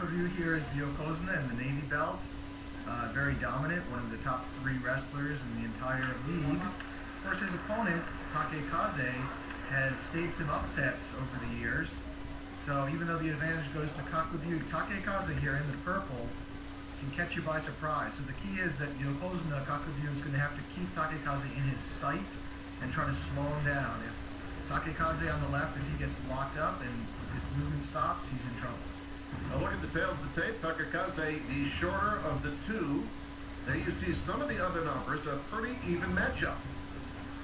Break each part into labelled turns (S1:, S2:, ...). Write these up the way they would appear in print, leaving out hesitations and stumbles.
S1: Kakudu here is the Yokozuna in the Navy belt. Very dominant, one of the top 3 wrestlers in the entire league. Of course, his opponent, Takekaze, has staged some upsets over the years. So even though the advantage goes to Kakudu, Takekaze here in the purple can catch you by surprise. So the key is that Yokozuna Kakudu is going to have to keep Takekaze in his sight and try to slow him down. If Takekaze on the left, if he gets locked up and his movement stops, he's in trouble.
S2: Now look at the tail of the tape. Takekaze, the shorter of the two. There you see some of the other numbers, a pretty even matchup.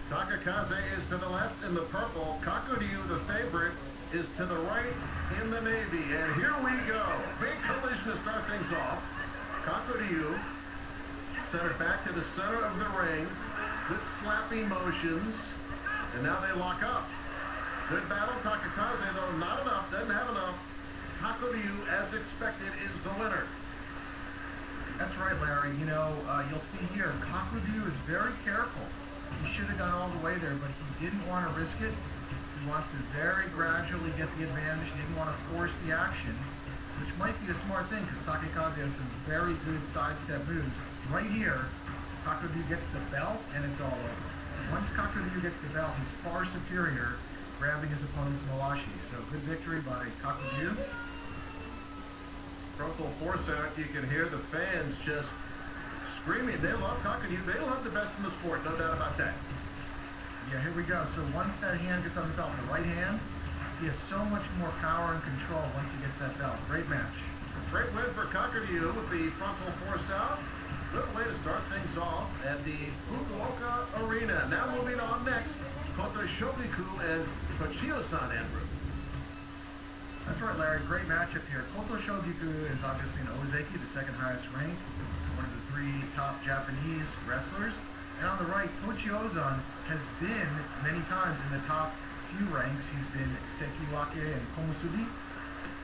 S2: Takekaze is to the left in the purple. Kakudu, the favorite, is to the right in the navy. And here we go. Big collision to start things off. Kakudu centered back to the center of the ring with slapping motions. And now they lock up. Good battle. Takekaze, though, not enough. Doesn't have enough. Kakudu, as expected, is the winner.
S1: That's right, Larry. You know, you'll see here, Kakudu is very careful. He should have gone all the way there, but he didn't want to risk it. He wants to very gradually get the advantage. He didn't want to force the action, which might be a smart thing because Takekaze has some very good sidestep moves. Right here, Kakudu gets the belt, and it's all over. Once Kakudu gets the belt, he's far superior, grabbing his opponent's Mawashi. So good victory by Kakudu.
S2: Purple force out, you can hear the fans just screaming. They love Kakudu. They love the best in the sport, no doubt about that.
S1: Yeah, here we go. So once that hand gets on the belt, the right hand, he has so much more power and control once he gets that belt. Great match.
S2: Great win for Kakudu with the frontal force out. Good way to start things off at the Fukuoka Arena. Now moving on next, Kota Shogiku and Tochiyo-san Andrew.
S1: That's right, Larry. Great matchup here. Koto Shogiku is obviously an Ozeki, the second highest ranked, one of the 3 top Japanese wrestlers. And on the right, Tochiyo-san has been many times in the top few ranks. He's been Sekiwake and Komusubi.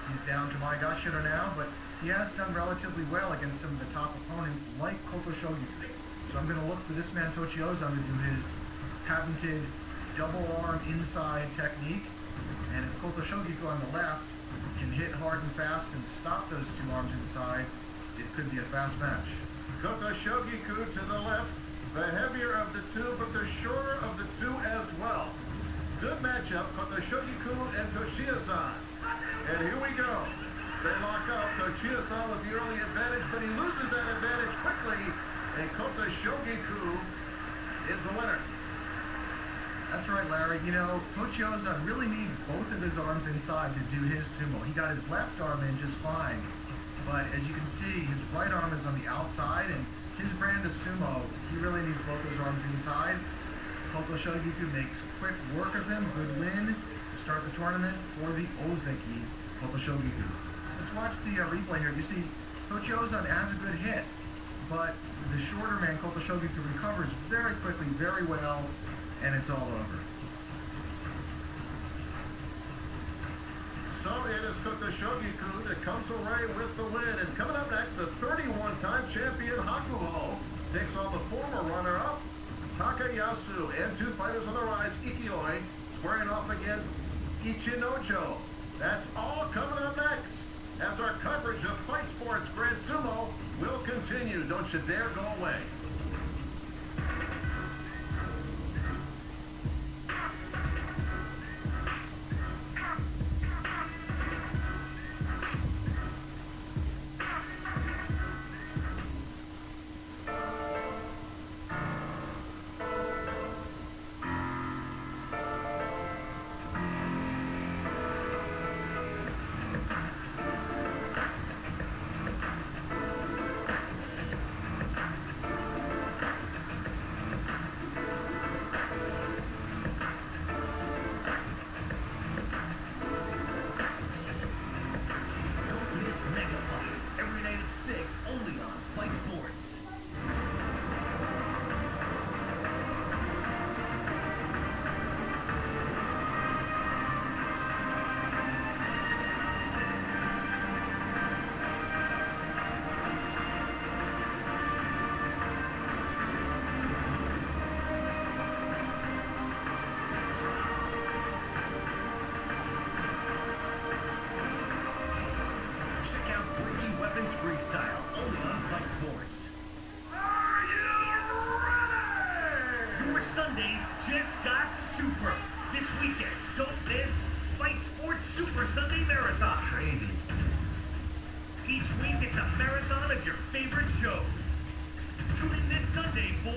S1: He's down to Maegashira now, but he has done relatively well against some of the top opponents like Koto Shogiku. So I'm going to look for this man Tochiyo-san to do his patented double arm inside technique. And if Koto Shogiku on the left can hit hard and fast and stop those 2 arms inside, it could be a fast match.
S2: Kota Shogiku to the left, the heavier of the 2, but the shorter of the 2 as well. Good matchup, Kota Shogiku and Tochiyo-san. And here we go. They lock up. Tochiyo-san with the early advantage, but he loses that advantage quickly, and Kota Shogiku is the winner.
S1: That's right, Larry. You know, Tochiyo-san really needs both of his arms inside to do his sumo. He got his left arm in just fine, but as you can see, his right arm is on the outside, and his brand of sumo, he really needs both those arms inside. Koto Shogiku makes quick work of him. Good win to start the tournament for the Ozeki, Koto Shogiku. Let's watch the replay here. You see, Tochiyo-san has a good hit, but the shorter man, Koto Shogiku, recovers very quickly, very well, and it's all over.
S2: So it is Kota Shogiku that comes away with the win. And coming up next, the 31-time champion Hakuho takes on the former runner-up Takayasu. And 2 fighters on the rise, Ikioi, squaring off against Ichinojo. That's all coming up next, as our coverage of Fight Sports Grand Sumo will continue. Don't you dare go away.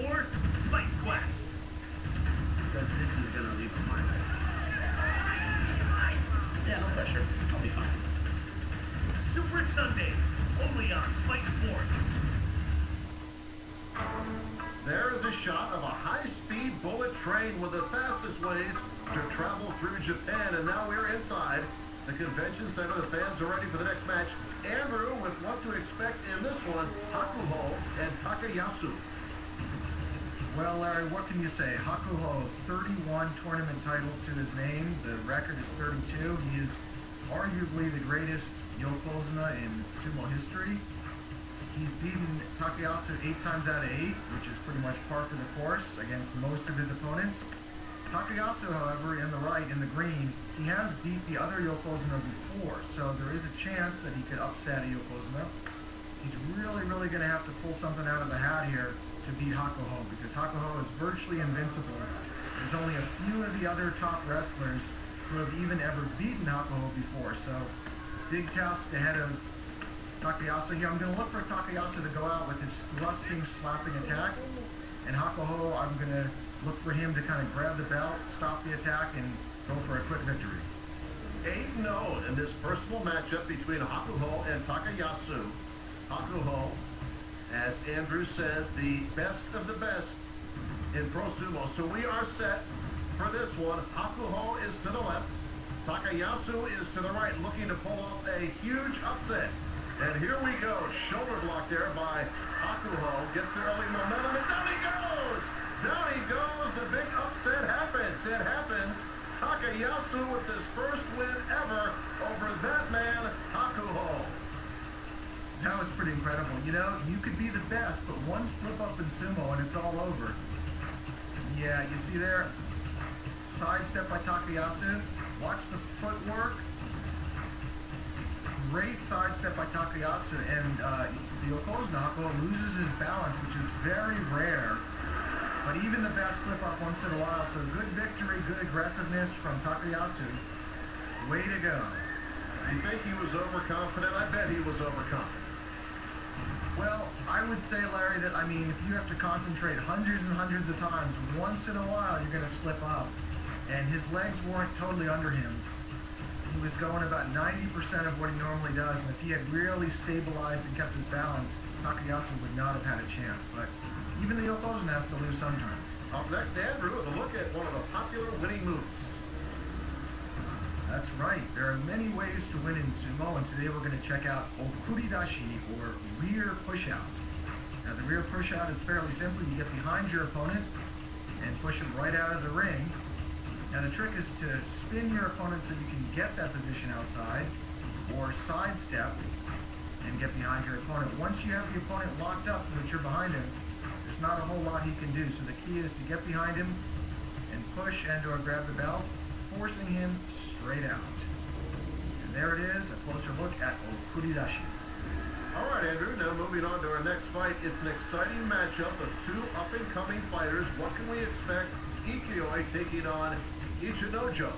S3: 4, Fight Quest.
S4: But this is gonna leave a mark. Yeah, no pressure. I'll be fine.
S3: Super Sundays, only on Fight Sports.
S2: There is a shot of a high-speed bullet train, one of the fastest ways to travel through Japan. And now we're inside the convention center. The fans are ready for the next match. Andrew, with what to expect in this one, Hakuho and Takayasu.
S1: Well, Larry, what can you say? Hakuho, 31 tournament titles to his name. The record is 32. He is arguably the greatest yokozuna in sumo history. He's beaten Takayasu 8 times out of 8, which is pretty much par for the course against most of his opponents. Takayasu, however, in the right, in the green, he has beat the other yokozuna before, so there is a chance that he could upset a yokozuna. He's really going to have to pull something out of the hat here to beat Hakuho, because Hakuho is virtually invincible. There's only a few of the other top wrestlers who have even ever beaten Hakuho before, so big task ahead of Takayasu here. I'm going to look for Takayasu to go out with his thrusting, slapping attack, and Hakuho, I'm going to look for him to kind of grab the belt, stop the attack, and go for a quick victory.
S2: 8-0 in this personal matchup between Hakuho and Takayasu. Hakuho, as Andrew said, the best of the best in Pro Sumo. So we are set for this one. Hakuho is to the left. Takayasu is to the right, looking to pull off a huge upset. And here we go. Shoulder block there by Hakuho. Gets the early momentum, and down he goes! Down he goes. The big upset happens. It happens. Takayasu with his first win ever over that man, Hakuho.
S1: That was pretty incredible. You know, you could be the best, but one slip up in sumo and it's all over. Yeah, you see there? Sidestep by Takayasu. Watch the footwork. Great sidestep by Takayasu, and the yokozuna Hakuho loses his balance, which is very rare. But even the best slip up once in a while, so good victory, good aggressiveness from Takayasu. Way to go.
S2: You think he was overconfident? I bet he was overconfident.
S1: Well, I would say, Larry, that, I mean, if you have to concentrate hundreds and hundreds of times, once in a while you're going to slip up. And his legs weren't totally under him. He was going about 90% of what he normally does, and if he had really stabilized and kept his balance, Takayasu would not have had a chance. But even the yokozuna has to lose sometimes.
S2: Up next, Andrew, with a look at one of the popular winning moves.
S1: That's right. There are many ways to win in sumo, and today we're going to check out okuridashi, or rear push-out. Now, the rear push-out is fairly simple. You get behind your opponent and push him right out of the ring. Now, the trick is to spin your opponent so you can get that position outside, or sidestep and get behind your opponent. Once you have the opponent locked up so that you're behind him, there's not a whole lot he can do. So the key is to get behind him and push and or grab the belt, forcing him straight out. And there it is, a closer look at okuridashi.
S2: All right, Andrew, now moving on to our next fight. It's an exciting matchup of two up-and-coming fighters. What can we expect? Ikioi taking on Ichinojo.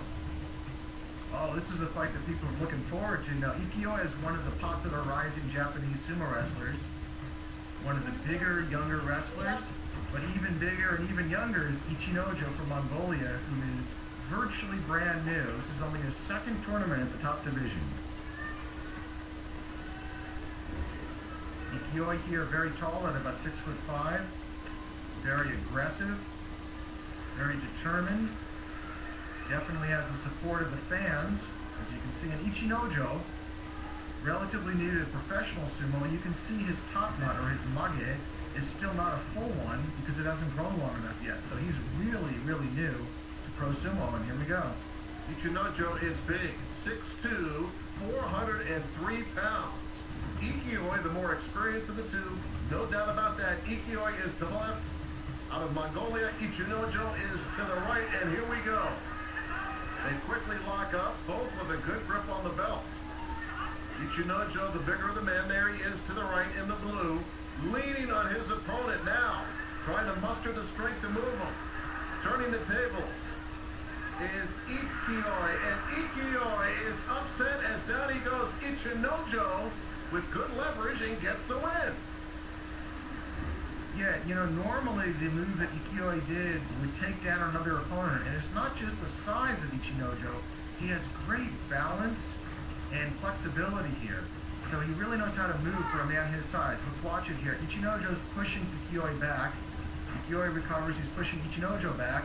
S1: Oh, this is a fight that people are looking forward to. Now, Ikioi is one of the popular rising Japanese sumo wrestlers. One of the bigger, younger wrestlers. But even bigger and even younger is Ichinojo from Mongolia, who is virtually brand new. This is only his second tournament at the top division. Ikioi here, very tall at about 6'5", very aggressive, very determined, definitely has the support of the fans, as you can see. And Ichinojo, relatively new to professional sumo, and you can see his top knot, or his mage, is still not a full one because it hasn't grown long enough yet. So he's really, really new to pro sumo, and here we go.
S2: Ichinojo is big, 6'2", 403 pounds. Ikioi, the more experienced of the two, no doubt about that. Ikioi is to the left. Out of Mongolia, Ichinojo is to the right, and here we go. They quickly lock up, both with a good grip on the belt. Ichinojo, the bigger of the man, there he is to the right in the blue, leaning on his opponent now, trying to muster the strength to move him. Turning the tables is Ikioi, and Ikioi is upset as down he goes. Ichinojo with good leverage and gets the win.
S1: Yeah, normally the move that Ikiyoi did would take down another opponent, and it's not just the size of Ichinojo. He has great balance and flexibility here. So he really knows how to move for a man his size. Let's watch it here. Ichinojo's pushing Ikiyoi back. Ikiyoi recovers, he's pushing Ichinojo back.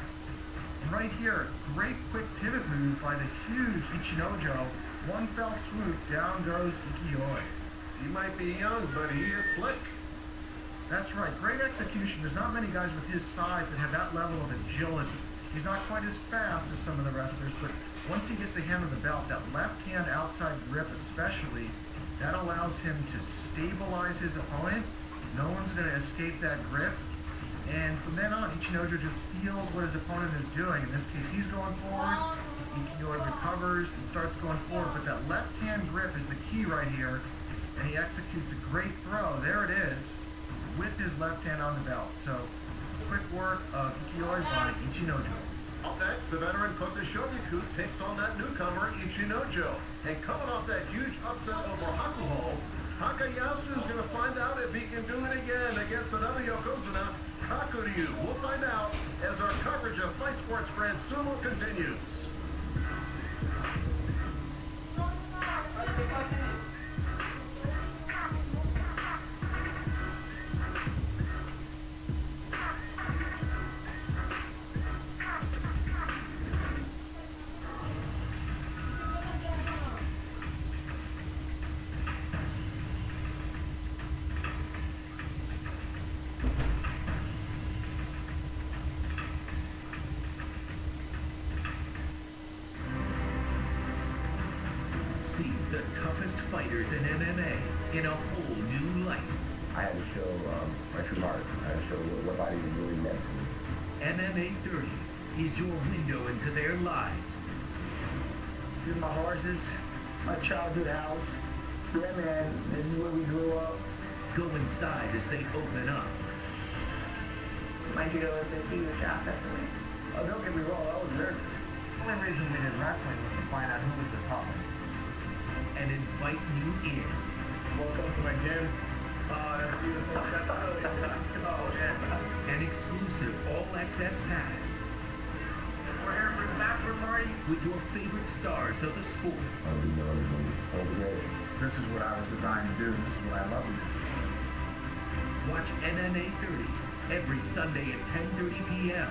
S1: And right here, great quick pivot move by the huge Ichinojo. One fell swoop, down goes Ikiyoi.
S2: He might be young, but he is slick.
S1: That's right, great execution. There's not many guys with his size that have that level of agility. He's not quite as fast as some of the wrestlers, but once he gets a hand on the belt, that left hand outside grip especially, that allows him to stabilize his opponent. No one's going to escape that grip. And from then on, Ichinojo just feels what his opponent is doing. In this case, he's going forward. Ikiyoi recovers and starts going forward. But that left hand grip is the key right here. And he executes a great throw. There it is, with his left hand on the belt. So, quick work of Ikiyoi by Ichinojo.
S2: Up next, the veteran Kota Shogiku takes on that newcomer Ichinojo. And coming off that huge upset over Hakuho, Takayasu is going to find out if he can do it again against another Yokozuna, Kakuryu. We'll find out as our coverage of Fight Sports Brand Sumo continues.
S3: See the toughest fighters in MMA in a whole new light.
S5: I had to show my true heart. I had to show what body really meant to me.
S3: MMA 30 is your window into their lives.
S6: This is my horses, my childhood house. Yeah, man, this is where we grew up.
S3: Go inside as they open up.
S7: My judo was a huge asset for me.
S6: Oh, don't get me wrong, I was nervous.
S1: The only reason we did wrestling was to find out who was the toughest.
S3: And invite you in.
S6: Welcome to my gym. Oh, that's beautiful. That's really oh, yeah.
S3: An exclusive all-access pass
S6: We're here for the bachelor party.
S3: with your favorite stars of the sport.
S5: I'll be known as one of the greatest.
S1: This is what I was designed to do. This is what I love to do.
S3: Watch MMA 30 every Sunday at 10:30 p.m.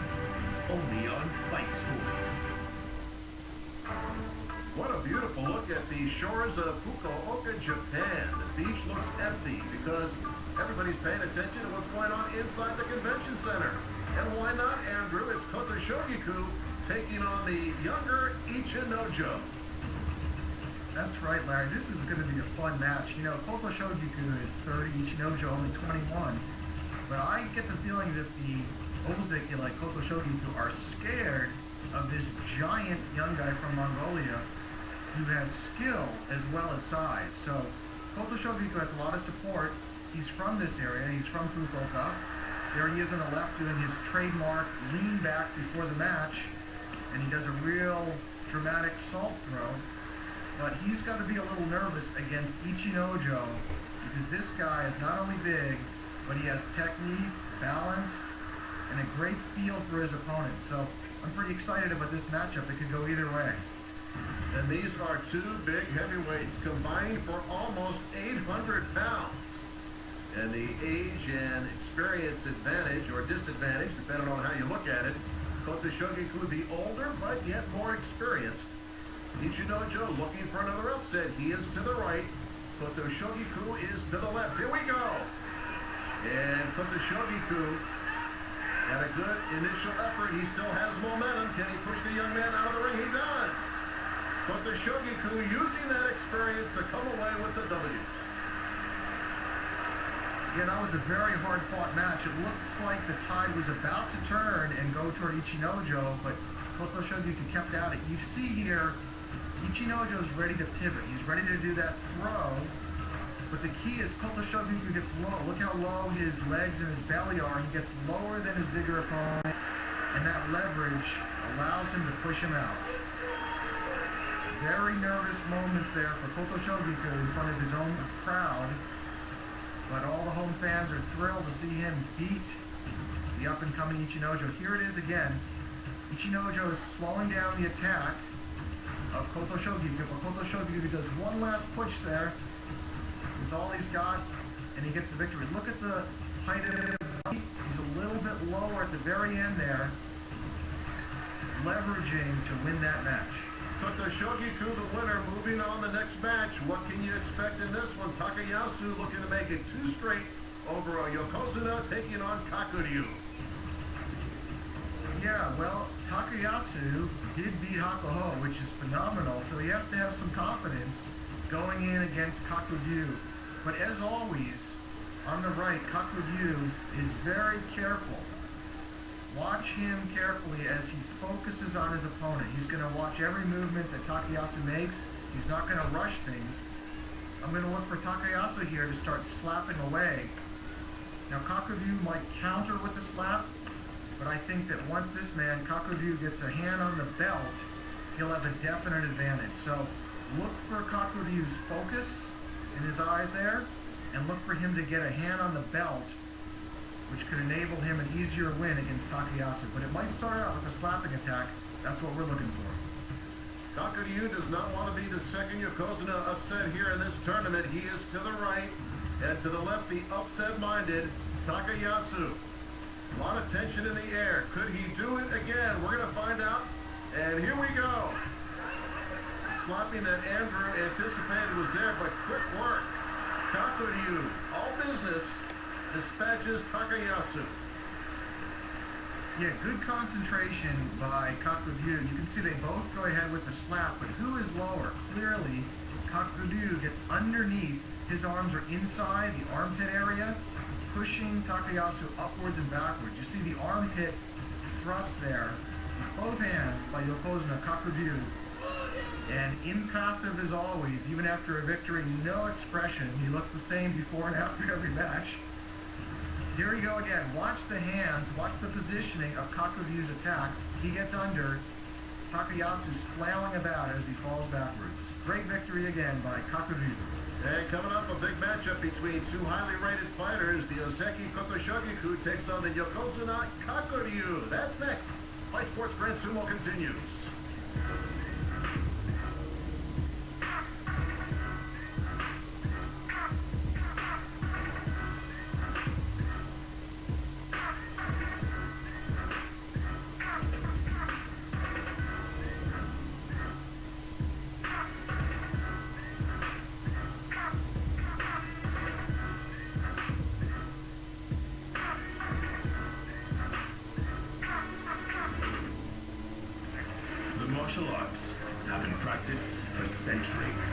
S3: only on Fight Sports.
S2: What a beautiful look at the shores of Fukuoka, Japan. The beach looks empty because everybody's paying attention to what's going on inside the convention center. And why not, Andrew? It's Kota Shogiku taking on the younger Ichinojo.
S1: That's right, Larry. This is going to be a fun match. Kota Shogiku is 30, Ichinojo only 21. But I get the feeling that the Ozeki, like Kota Shogiku, are scared of this giant young guy from Mongolia who has skill as well as size. So Kota Shogiku has a lot of support. He's from this area. He's from Fukuoka. There he is on the left doing his trademark lean back before the match. And he does a real dramatic salt throw. But he's got to be a little nervous against Ichinojo because this guy is not only big, but he has technique, balance, and a great feel for his opponent. So I'm pretty excited about this matchup. It could go either way.
S2: And these are two big heavyweights combined for almost 800 pounds. And the age and experience advantage or disadvantage, depending on how you look at it, Kota Shogiku the older but yet more experienced. Ichinojo looking for another upset. He is to the right. Kota Shogiku is to the left. Here we go. And Kota Shogiku had a good initial effort. He still has momentum. Can he push the young man out of the ring? He does. Kota Shogiku using that experience to come away with the W.
S1: Yeah, that was a very hard-fought match. It looks like the tide was about to turn and go toward Ichinojo, but Kota Shogiku kept at it. You see here, Ichinojo's ready to pivot. He's ready to do that throw, but the key is Kota Shogiku gets low. Look how low his legs and his belly are. He gets lower than his bigger opponent, and that leverage allows him to push him out. Very nervous moments there for Kota Shogiku in front of his own crowd, but all the home fans are thrilled to see him beat the up-and-coming Ichinojo. Here it is again. Ichinojo is slowing down the attack of Koto Shogiku, but Koto Shogiku does one last push there with all he's got, and he gets the victory. Look at the height of it. He's a little bit lower at the very end there, leveraging to win that match.
S2: Koto Shogiku, the winner, moving on the next match. What can you expect in this one? Takayasu looking to make it 2 straight over Yokozuna, taking on Kakuryu.
S1: Yeah, well, Takayasu did beat Hakuho, which is phenomenal, so he has to have some confidence going in against Kakuryu. But as always, on the right, Kakuryu is very careful. Watch him carefully as he focuses on his opponent. He's going to watch every movement that Takayasu makes. He's not going to rush things. I'm going to look for Takayasu here to start slapping away. Now, Kakuryu might counter with the slap, but I think that once this man, Kakuryu, gets a hand on the belt, he'll have a definite advantage. So look for Kakuryu's focus in his eyes there, and look for him to get a hand on the belt, which could enable him an easier win against Takayasu. But it might start out with a slapping attack. That's what we're looking for.
S2: Kakuryu does not want to be the second Yokozuna upset here in this tournament. He is to the right, and to the left, the upset-minded Takayasu. A lot of tension in the air. Could he do it again? We're going to find out. And here we go. Slapping that Andrew anticipated was there, but quick work. Kakuryu, all business, dispatches Takayasu.
S1: Yeah, good concentration by Kakuryu. You can see they both go ahead with the slap, but who is lower? Clearly, Kakuryu gets underneath. His arms are inside the armpit area, pushing Takayasu upwards and backwards. You see the armpit thrust there with both hands by Yokozuna Kakuryu. And impassive as always, even after a victory, no expression. He looks the same before and after every match. Here we go again. Watch the hands, watch the positioning of Kakuryu's attack. He gets under. Takayasu's flailing about as he falls backwards. Great victory again by Kakuryu.
S2: And coming up, a big matchup between 2 highly rated fighters. The Ozeki Koto Shogiku takes on the Yokozuna Kakuryu. That's next. Fight Sports Grand Sumo continues.
S3: Martial arts have been practiced for centuries.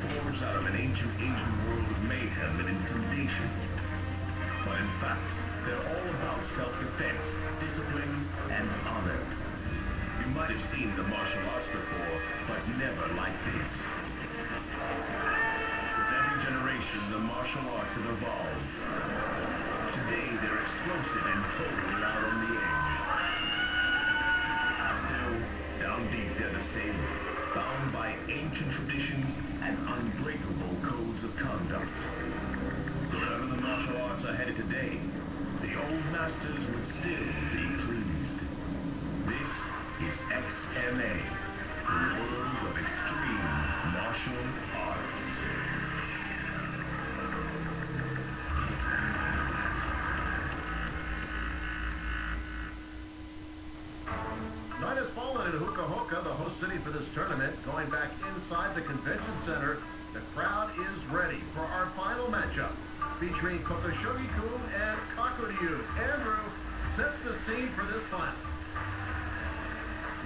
S3: Forged out of an ancient Asian world of mayhem and intimidation. But in fact, they're all about self-defense, discipline, and honor. You might have seen the martial arts before, but never like this. With every generation, the martial arts have evolved. Today, they're explosive and totally out on the edge. Still, down deep they're the same, bound by ancient traditions and unbreakable codes of conduct. Wherever the martial arts are headed today, the old masters would still be pleased. This is XMA, the world of extreme martial arts.
S2: Night has fallen in Hoka, the host city for this tournament. Going back inside the convention center, the crowd is ready for our final matchup featuring Koto Shogiku and Kakuryu. Andrew sets the scene for this final.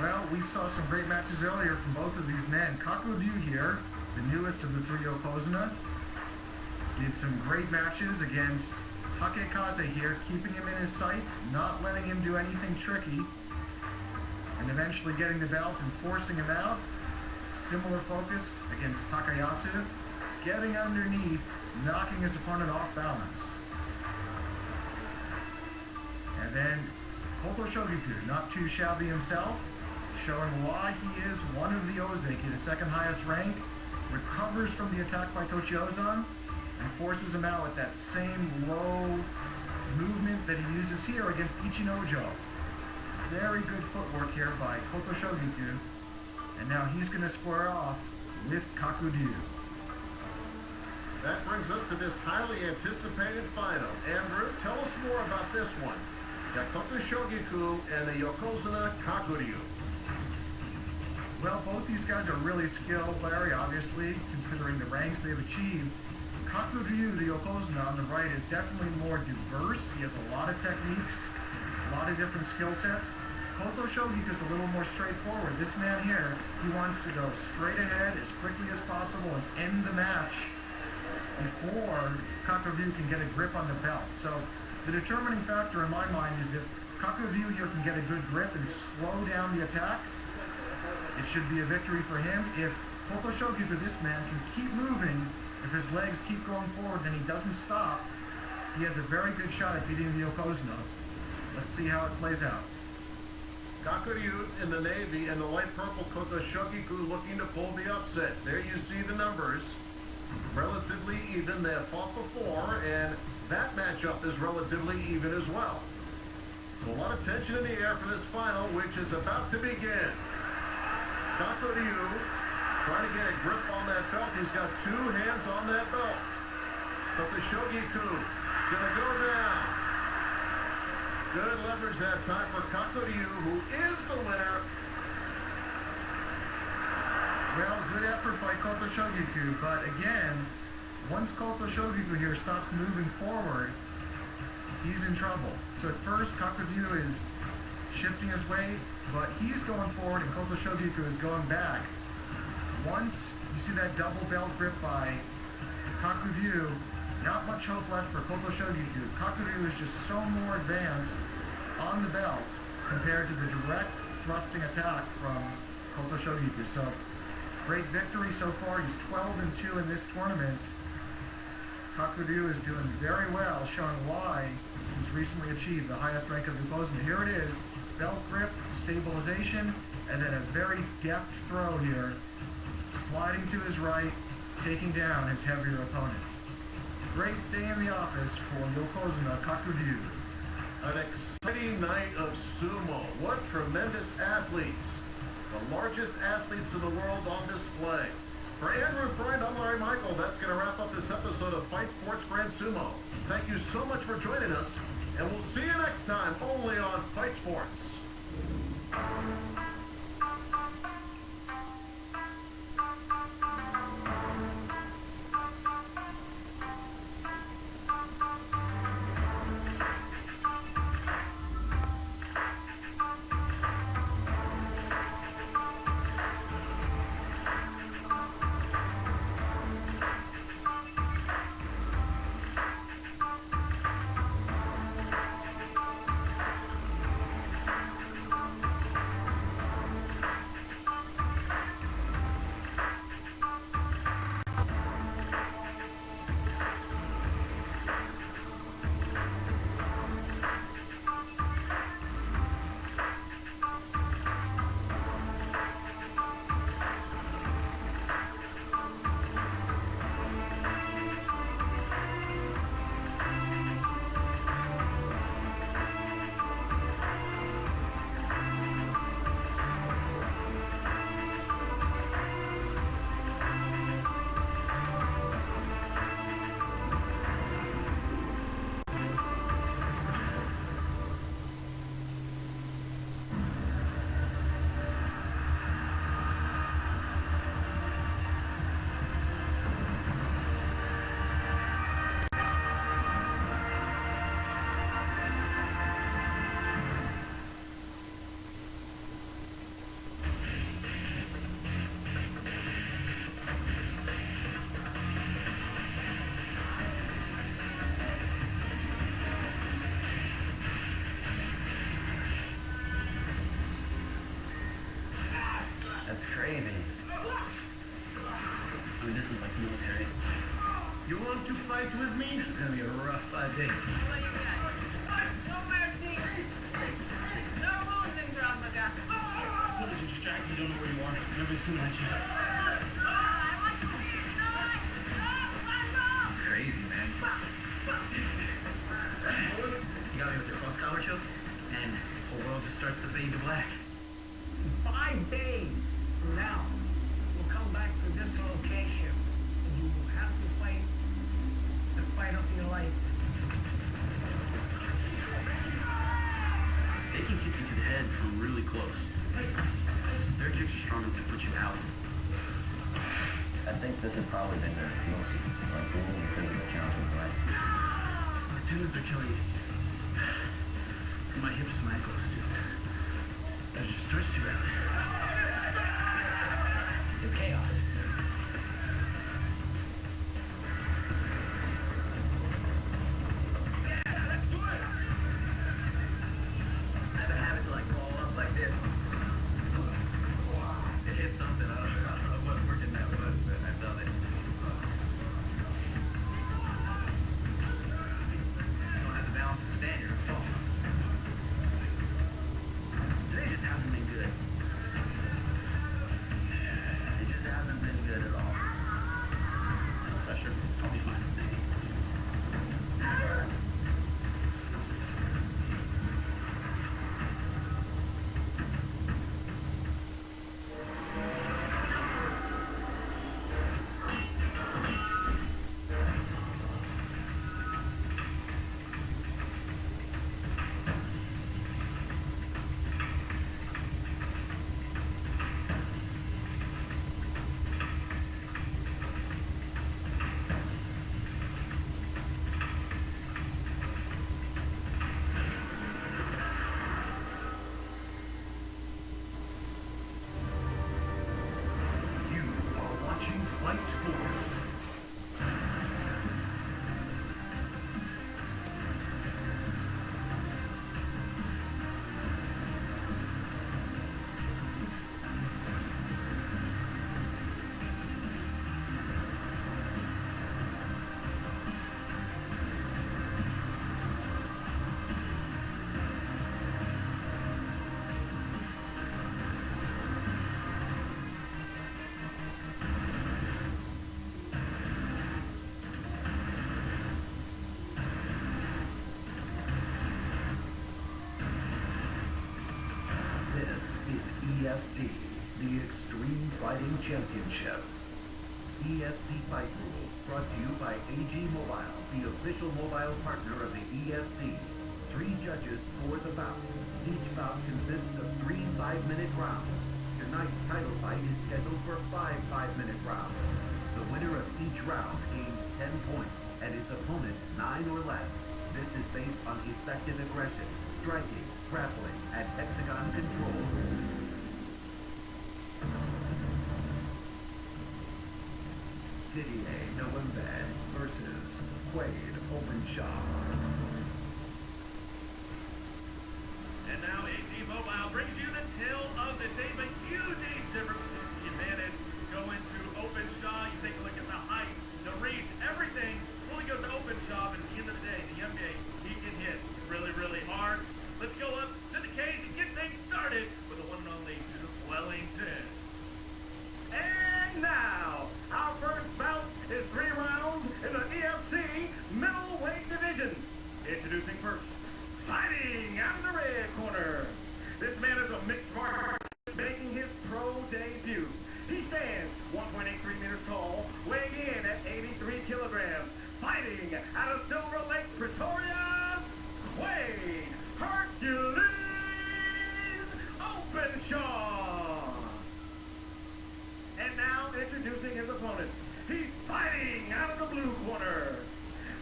S1: Well, we saw some great matches earlier from both of these men. Kakuryu here, the newest of the 3 Yokozuna, did some great matches against Takekaze here, keeping him in his sights, not letting him do anything tricky, and eventually getting the belt and forcing him out. Similar focus against Takayasu, getting underneath, knocking his opponent off balance. And then Koto Shogiku, not too shabby himself, showing why he is one of the Ozeki, the second highest rank, recovers from the attack by Tochiozan, and forces him out with that same low movement that he uses here against Ichinojo. Very good footwork here by Koto Shogiku. And now he's going to square off with Kakuryu.
S2: That brings us to this highly anticipated final. Andrew, tell us more about this one. The Koto Shogiku and the Yokozuna Kakuryu.
S1: Well, both these guys are really skilled, Larry, obviously, considering the ranks they've achieved. Kakuryu, the Yokozuna on the right, is definitely more diverse. He has a lot of techniques, a lot of different skill sets. Koto Shogiku is a little more straightforward. This man here, he wants to go straight ahead as quickly as possible and end the match before Kakuryu can get a grip on the belt. So the determining factor in my mind is if Kakuryu here can get a good grip and slow down the attack, it should be a victory for him. If Koto Shogiku, this man, can keep moving, if his legs keep going forward and he doesn't stop, he has a very good shot at beating the Yokozuna. Let's see how it plays out.
S2: Kakuryu in the navy and the light purple Koto Shogiku looking to pull the upset. There you see the numbers. Relatively even. They have fought before, and that matchup is relatively even as well. So a lot of tension in the air for this final, which is about to begin. Kakuryu trying to get a grip on that belt. He's got two hands on that belt. But the Shogiku gonna go down. Good leverage that time for Kakuryu, who is the winner.
S1: Well, good effort by Koto Shogiku, but again, once Koto Shogiku here stops moving forward, he's in trouble. So at first, Kakuryu is shifting his weight, but he's going forward and Koto Shogiku is going back. Once you see that double belt grip by Kakuryu, not much hope left for Koto Shogiku. Kakuryu is just so more advanced on the belt compared to the direct thrusting attack from Koto Shogiku. So, great victory so far. He's 12-2 in this tournament. Kakuryu is doing very well, showing why he's recently achieved the highest rank of Yokozuna. Here it is, belt grip, stabilization, and then a very deft throw here, sliding to his right, taking down his heavier opponent. Great day in the office for Yokozuna Kakuryu.
S2: An exciting night of sumo. What tremendous athletes. The largest athletes in the world on display. For Andrew Freund, I'm Larry Michael. That's going to wrap up this episode of Fight Sports Grand Sumo. Thank you so much for joining us, and we'll see you next time only on Fight Sports.
S4: That's crazy. I mean, this is like military.
S3: You want to fight with me?
S4: It's gonna be a rough 5 days.
S7: No mercy. No rules in Krav Maga.
S4: What is you distracted? You don't know where you are. Nobody's coming at you. It's crazy. This has probably been the most grueling physical challenge of my life.
S6: My tendons are killing me. And my hips and ankles they're just stretched too out. It's chaos.
S8: EFC, the Extreme Fighting Championship. EFC Fight Rules brought to you by AG Mobile, the official mobile partner of the EFC. 3 judges for the bout. Each bout consists of 3 5-minute rounds. Tonight's title fight is scheduled for 5 5-minute rounds. The winner of each round gains 10 points and his opponent 9 or less. This is based on effective aggression, striking, grappling, and hexagon control. Didier November versus Quaid Openshaw.
S9: And now AG Mobile brings you the tale of the day, but huge age difference the advantage going to Openshaw. You take a look at the height, the reach, everything really goes to Openshaw, but at the end of the day, the young day, he can hit really, really hard. Let's go up to the cage and get things started with the one and only Wellington. And now, our first bout is 3 rounds in the EFC middleweight division. Introducing first, fighting out of the red corner. This man is a mixed martial artist making his pro debut. He stands 1.83 meters tall, weighing in at 83 kilograms. Fighting out of Silver Lakes, Pretoria, Quaid Hercules Openshaw. And now introducing his opponent. He's fighting out of the blue corner.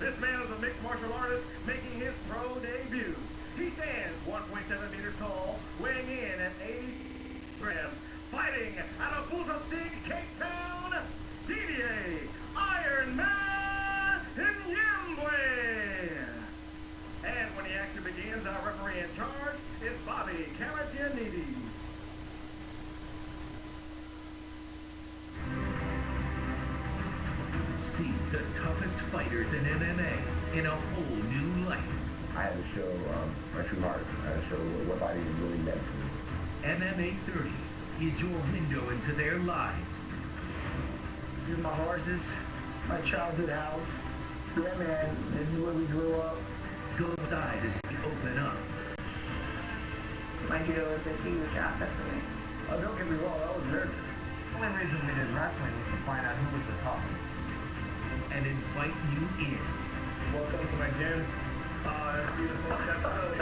S9: This man is a mixed martial artist making his pro debut. He stands 1.7 meters tall, weighing in at 80 grams. Fighting out of Bultasig, Cape Town, Didier Iron Man Nyembwe. And when the action begins, our referee in charge is Bobby Karagianidis.
S8: See the toughest fighters in MMA in a whole new light.
S5: I had to show my true heart. I had to show what fighting really meant to me.
S8: MMA 30 is your window into their lives.
S6: These are my horses, my childhood house. Yeah, man, this is where we grew up.
S8: Go inside as they open up.
S7: My judo was a huge asset for me.
S6: Oh, don't get me wrong, I was nervous.
S1: The only reason we did wrestling was to find out who was the toughest.
S8: And invite you in.
S1: Welcome to my gym. Oh, that's beautiful. That's really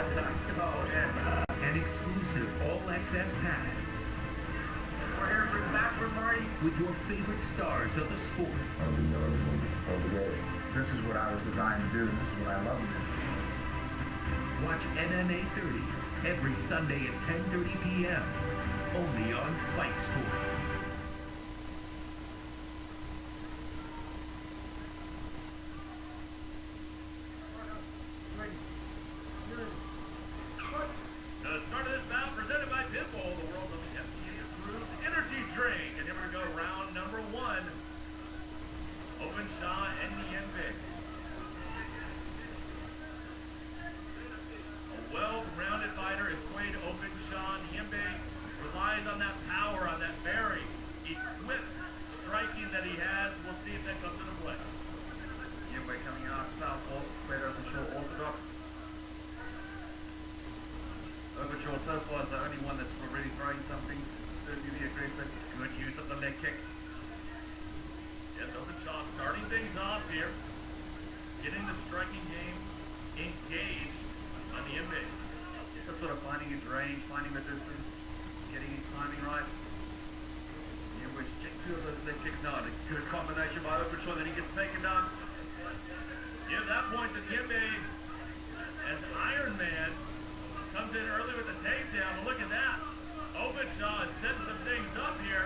S1: oh, yeah.
S8: An exclusive all-access pass. We're here for the bachelor party with your favorite stars of the sport.
S5: I'll be known as one of the greatest.
S1: This is what I was designed to do. This is what I love to do.
S8: Watch MMA 30 every Sunday at 10:30 p.m. only on Fight Sports.
S9: The start of this bout presented by Pitbull, the world's only FDA-approved energy drink. And here we go, round number one. Openshaw and Niembe. A well-rounded fighter is Quade Openshaw. Niembe relies on that power, on that very equipped striking that he has. We'll see if that comes into play.
S6: Niembe coming out southpaw, Quade Openshaw orthodox. Openshaw so far is the only one that's already throwing something. Certainly the aggressive. Good use of the leg kick.
S9: Yes, Openshaw starting things off here. Getting the striking game engaged on Niembe.
S6: Just sort of finding his range, finding the distance, getting his timing right. Niembe check two of those leg kicks now. A good combination by Openshaw, then he gets taken down.
S9: Give that point to Niembe as Iron Man comes in early with the takedown, but look at that. Openshaw is setting some things up here.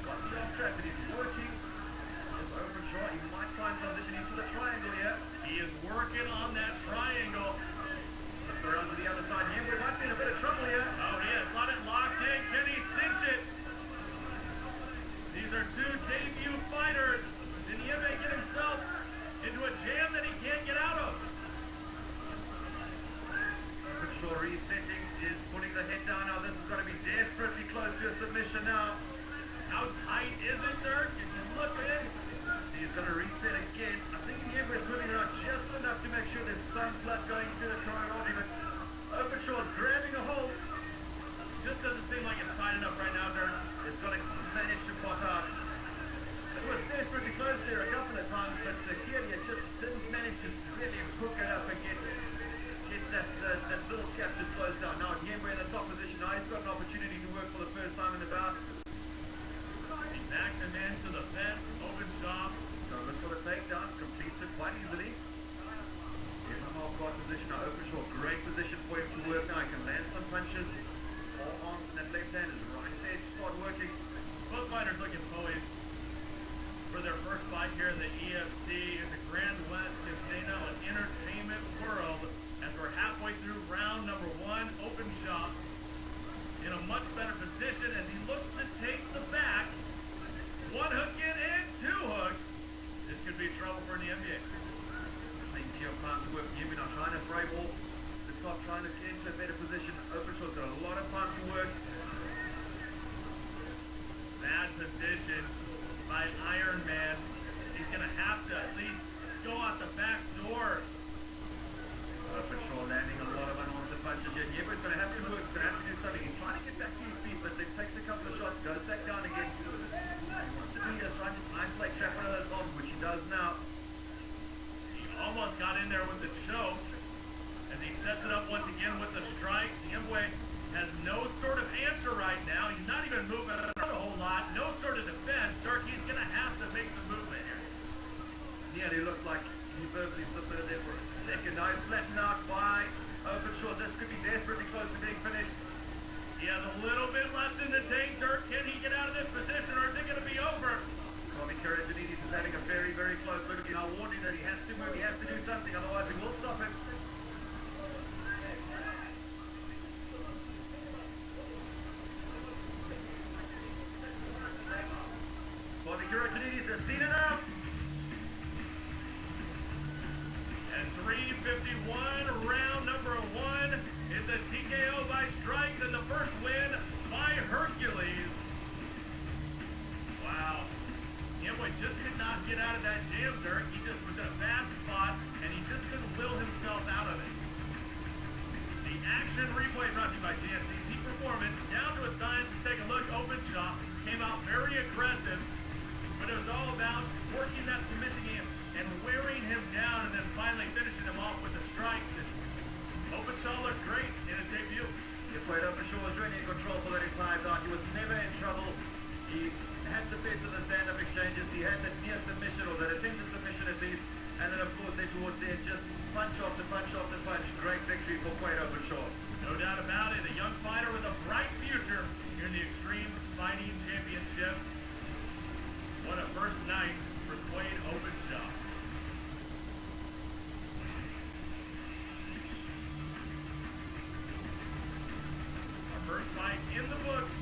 S6: Got the off track, but he's working. As Openshaw, he might try and transition into the triangle here.
S9: He is working on that triangle.
S6: Let's go around to the other side. Niembe might be in a bit of trouble here.
S9: Oh, he has got it locked in. Can he cinch it? These are two debut fighters. Did Niembe get himself into a jam that he can't get out of?
S6: Openshaw resetting, is putting the head down now. This is going to be desperately close to a submission now.
S9: How tight is it, Dirk? If you look in,
S6: He's going to reset again. I think Niembe is moving around just enough to make sure there's some blood going through the carotid, but Openshaw is grabbing a hold.
S9: just doesn't seem like it's tight enough right now, Dirk.
S6: It's going to manage to pop out. It was desperately close there a couple of times, but clearly it just didn't manage to really hook it up and get that little gap to close down. Now Niembe in the top position. Now he's got an opportunity to work for the first time in the bout.
S9: He backs him into the fence. Openshaw.
S6: So look for the takedown. Completes it quite easily. In the half guard position. Now Openshaw, great position for him to work. Now he can land some punches. All arms and that left hand is right there to start working.
S9: Both fighters looking poised for their first fight here in the EFC in the Grand West Casino and Entertainment World. As we're halfway through round number one, Openshaw in a much better position as he looks to take the back. One hook in and two hooks. This could be trouble for Niembe.
S6: Plenty of time to work. Niembe not trying to fray ball the top, trying to get into a better position. Openshaw's got a lot of time to work.
S9: Bad position by Iron Man. He's going to have to at least go out the back door.
S6: Openshaw landing a lot of unanswered punches here. Niembe's going to have to work. He's going to have to do something. He's trying to get back to his feet, but it takes a couple of shots, goes back down again. He wants to do this, trying to isolate, trap one of those bombs, which he does now.
S9: He almost got in there with the choke as he sets it up once again with the strike. Niembe has no sort of answer right now. He's not even moving around a whole lot. No sort of defense. Dirk, he's going to have to make some movement here.
S6: Nearly looked like he verbally submitted there for a second. Nice flattened out by Openshaw. This could be desperately close to being finished.
S9: He has a little bit left in the tank. Dirk, can he get out of this position or is it going to be over?
S6: Bobby Karajanidis is having a very, very close look at him. I warned him that he has to move. He has to do something, otherwise he will stop him. Bobby Karajanidis has seen it out.
S9: And 351, round number one is a TKO by strikes and the first win by Hercules. Wow. Niembe just could not get out of that jam, Dirk. He just was in a bad spot and he just couldn't will himself out of it. The action replay brought to you by GNC Peak Performance. Down to a science to take a look. Openshaw came out very aggressive, but it was all about working that submission game and wearing him down and then finally finishing him off with the strikes. And Openshaw looked great in his debut.
S6: If Quaid Openshaw was really in control for that entire time. He was never in trouble. He had the best of the stand-up exchanges. He had that near submission or that attempted submission at least. And then, of course, then towards the end, just punch after punch after punch. Great victory for Quaid Openshaw.
S9: No doubt about it. A young fighter with a bright future here in the Extreme Fighting Championship. What a first night for Quaid Openshaw. Our first fight in the books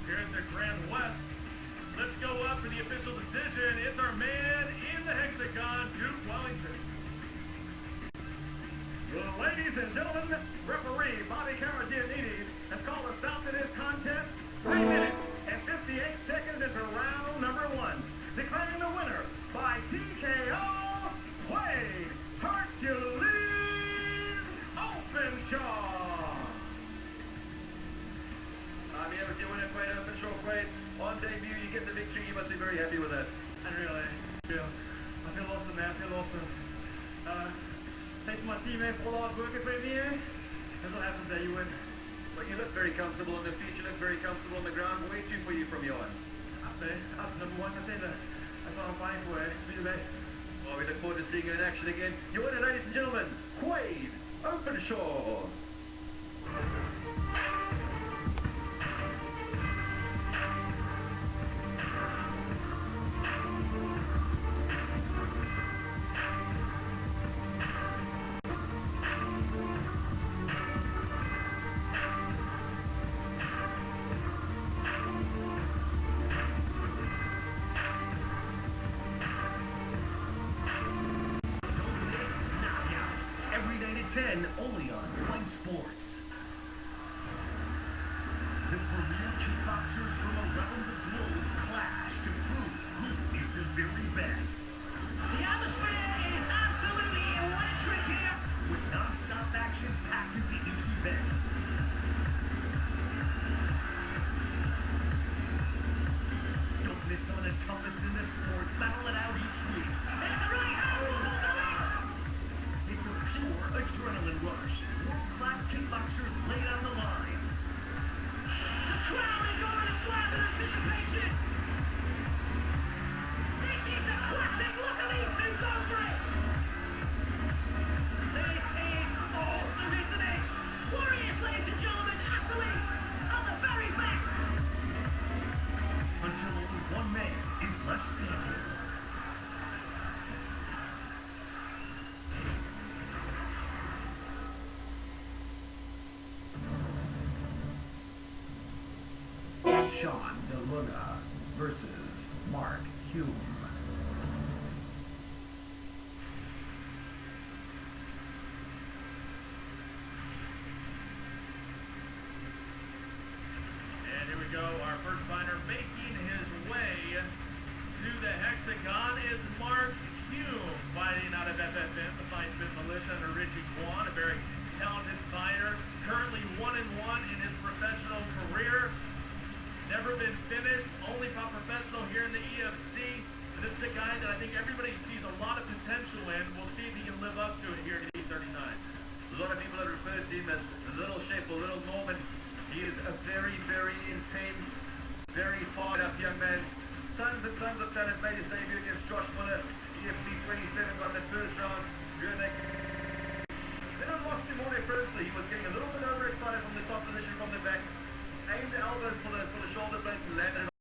S9: here at the Grand West. Let's go up for the official decision. It's our man in the hexagon, Duke Wellington.
S6: Ladies and gentlemen, referee Bobby Caradianides has called a stop to this contest. 3 minutes and 58 seconds into round number 1. Declaring the winner by TKO, Quaid Hercules Openshaw. I'm here with your winner, Quaid Openshaw. Quaid, on debut, you get the victory. You must be very happy with that.
S9: I feel awesome, man. I feel awesome. Thanks to my teammates for all the hard work for me. That's what happens there, you win.
S6: But you look very comfortable on the feet. You look very comfortable on the ground. Where to for you from your end?
S9: That's number one. That's what I'm fighting for. Be the best.
S6: Well, we look forward to seeing you in action again. Your winner, ladies and gentlemen, Quaid Openshaw.
S8: Every night at 10, only on Fight Sports. The premier kickboxers from around the globe clash to prove who is the very best. The atmosphere is absolutely electric here, with non-stop action packed into each event. Don't miss some of the toughest in the sport battle it out each week. There's a right hand! It's a pure adrenaline rush. World-class kickboxers laid on the line. The crowd is going to grab in anticipation. This is a classic. Look at these two go for it. This is awesome, isn't it? Warriors, ladies and gentlemen, athletes are the very best. Until only one man is left standing. Sean DeLuna versus Mark Hume.
S9: And here we go. Our first fighter making his way to the hexagon is Mark Hume, fighting out of FFM, the Fight Fit Militia, under Richie Kwan, a very talented fighter, currently 1-1 in his professional career. Never been finished, only fought professional here in the EFC. And this is a guy that I think everybody sees a lot of potential in. We'll see if he can live up to it here at E39.
S6: A lot of people that refer to him as the Little Shape or Little Norman. He is a very, very intense, very fired up young man. Tons and tons of talent. Made his debut against Josh Miller